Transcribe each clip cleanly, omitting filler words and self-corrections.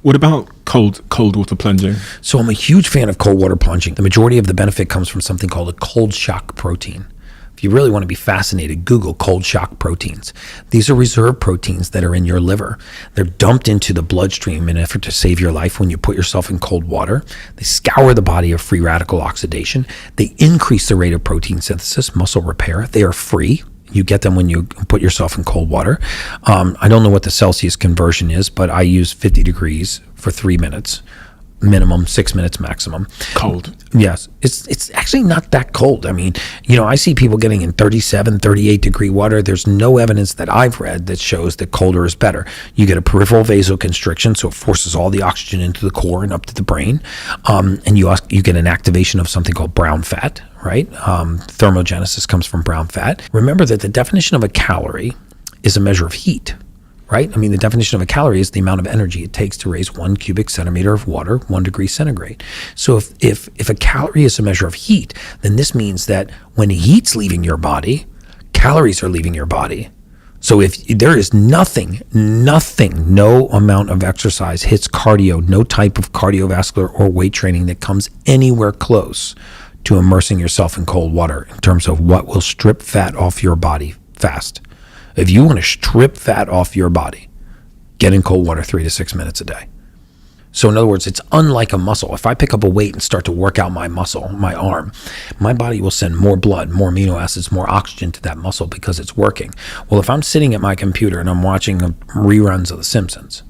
What about cold water plunging? So I'm a huge fan of cold water plunging. The majority of the benefit comes from something called a cold shock protein. If you really want to be fascinated, Google cold shock proteins. These are reserve proteins that are in your liver. They're dumped into the bloodstream in an effort to save your life when you put yourself in cold water. They scour the body of free radical oxidation. They increase the rate of protein synthesis, muscle repair. They are free. You get them when you put yourself in cold water. I don't know what the Celsius conversion is, but I use 50 degrees for 3 minutes. Minimum, 6 minutes maximum. Cold. Yes. It's actually not that cold. I mean, I see people getting in 37, 38 degree water. There's no evidence that I've read that shows that colder is better. You get a peripheral vasoconstriction, so it forces all the oxygen into the core and up to the brain. And you get an activation of something called brown fat, right? Thermogenesis comes from brown fat. Remember that the definition of a calorie is a measure of heat. Right? I mean, the definition of a calorie is the amount of energy it takes to raise 1 cubic centimeter of water, 1 degree centigrade. So if a calorie is a measure of heat, then this means that when heat's leaving your body, calories are leaving your body. So if there is nothing, no amount of exercise hits cardio, no type of cardiovascular or weight training that comes anywhere close to immersing yourself in cold water in terms of what will strip fat off your body fast. If you want to strip fat off your body, get in cold water 3 to 6 minutes a day. So in other words, it's unlike a muscle. If I pick up a weight and start to work out my muscle, my arm, my body will send more blood, more amino acids, more oxygen to that muscle because it's working. Well, if I'm sitting at my computer and I'm watching reruns of The Simpsons,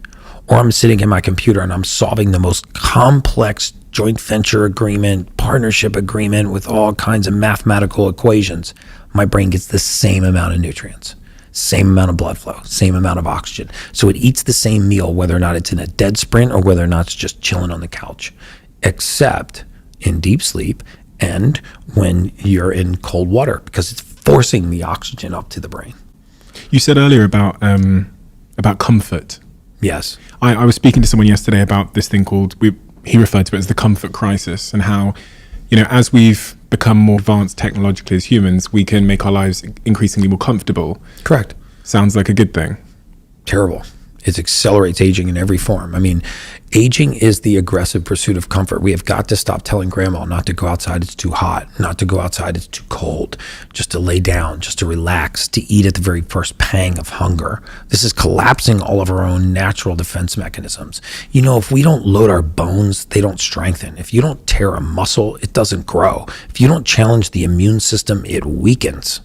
or I'm sitting at my computer and I'm solving the most complex joint venture agreement, partnership agreement with all kinds of mathematical equations, my brain gets the same amount of nutrients. Same amount of blood flow, same amount of oxygen. So it eats the same meal, whether or not it's in a dead sprint or whether or not it's just chilling on the couch, except in deep sleep and when you're in cold water, because it's forcing the oxygen up to the brain. You said earlier about comfort. Yes. I was speaking to someone yesterday about this thing called, he referred to it as the comfort crisis, and how, as we've become more advanced technologically as humans, we can make our lives increasingly more comfortable. Correct. Sounds like a good thing. Terrible. It accelerates aging in every form. I mean, aging is the aggressive pursuit of comfort. We have got to stop telling grandma not to go outside, it's too hot, not to go outside, it's too cold, just to lay down, just to relax, to eat at the very first pang of hunger. This is collapsing all of our own natural defense mechanisms. If we don't load our bones, they don't strengthen. If you don't tear a muscle, it doesn't grow. If you don't challenge the immune system, it weakens.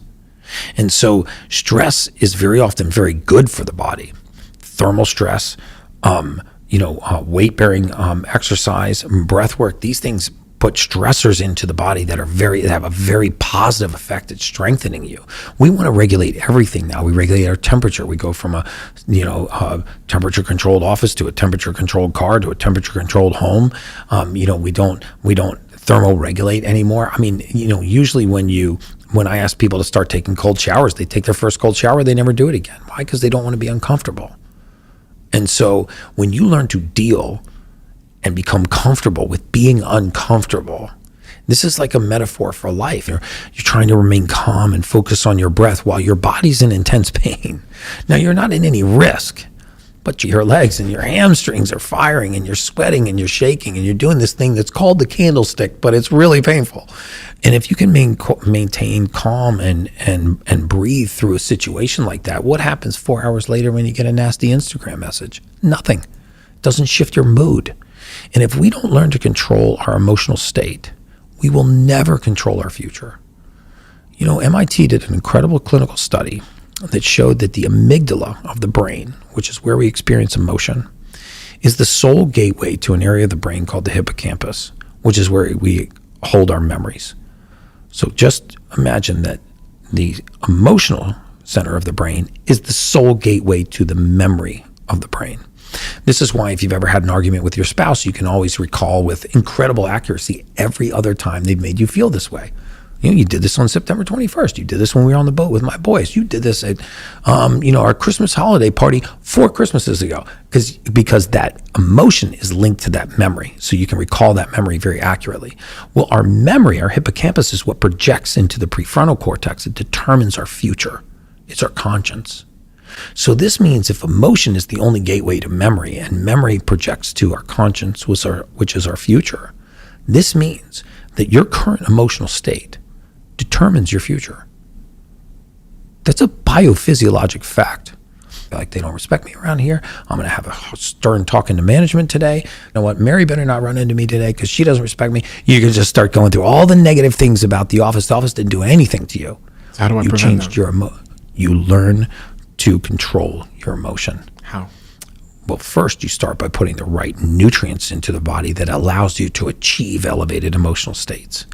And so stress is very often very good for the body. Thermal stress, weight-bearing exercise, breath work, these things put stressors into the body that have a very positive effect at strengthening you. We want to regulate everything now. We regulate our temperature. We go from a temperature-controlled office to a temperature-controlled car to a temperature-controlled home. We don't thermoregulate anymore. I mean, usually when I ask people to start taking cold showers, they take their first cold shower, they never do it again. Why? Because they don't want to be uncomfortable. And so when you learn to deal and become comfortable with being uncomfortable, this is like a metaphor for life. You're trying to remain calm and focus on your breath while your body's in intense pain. Now, you're not in any risk, but your legs and your hamstrings are firing and you're sweating and you're shaking and you're doing this thing that's called the candlestick, but it's really painful. And if you can maintain calm and breathe through a situation like that, what happens 4 hours later when you get a nasty Instagram message? Nothing. It doesn't shift your mood. And if we don't learn to control our emotional state, we will never control our future. MIT did an incredible clinical study that showed that the amygdala of the brain, which is where we experience emotion, is the sole gateway to an area of the brain called the hippocampus, which is where we hold our memories. So just imagine that the emotional center of the brain is the sole gateway to the memory of the brain. This is why if you've ever had an argument with your spouse, you can always recall with incredible accuracy every other time they've made you feel this way. You did this on September 21st. You did this when we were on the boat with my boys. You did this at, our Christmas holiday party 4 Christmases ago, because that emotion is linked to that memory. So you can recall that memory very accurately. Well, our memory, our hippocampus, is what projects into the prefrontal cortex. It determines our future. It's our conscience. So this means if emotion is the only gateway to memory, and memory projects to our conscience, which is our future, this means that your current emotional state determines your future. That's a biophysiologic fact. Like, they don't respect me around here. I'm going to have a stern talking to management today. You know what? Mary better not run into me today because she doesn't respect me. You can just start going through all the negative things about the office. The office didn't do anything to you. So how do I prevent changed that? You learn to control your emotion. How? Well, first you start by putting the right nutrients into the body that allows you to achieve elevated emotional states.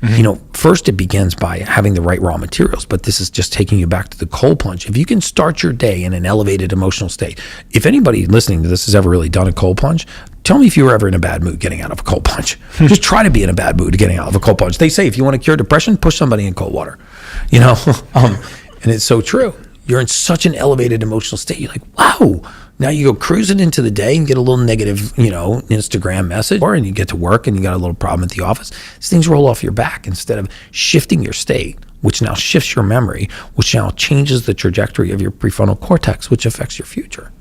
First it begins by having the right raw materials, but this is just taking you back to the cold plunge. If you can start your day in an elevated emotional state, if anybody listening to this has ever really done a cold plunge, tell me if you were ever in a bad mood getting out of a cold plunge. Just try to be in a bad mood getting out of a cold plunge. They say if you want to cure depression, push somebody in cold water, and it's so true. You're in such an elevated emotional state. You're like, wow. Now you go cruising into the day and get a little negative, Instagram message, and you get to work and you got a little problem at the office. These things roll off your back instead of shifting your state, which now shifts your memory, which now changes the trajectory of your prefrontal cortex, which affects your future.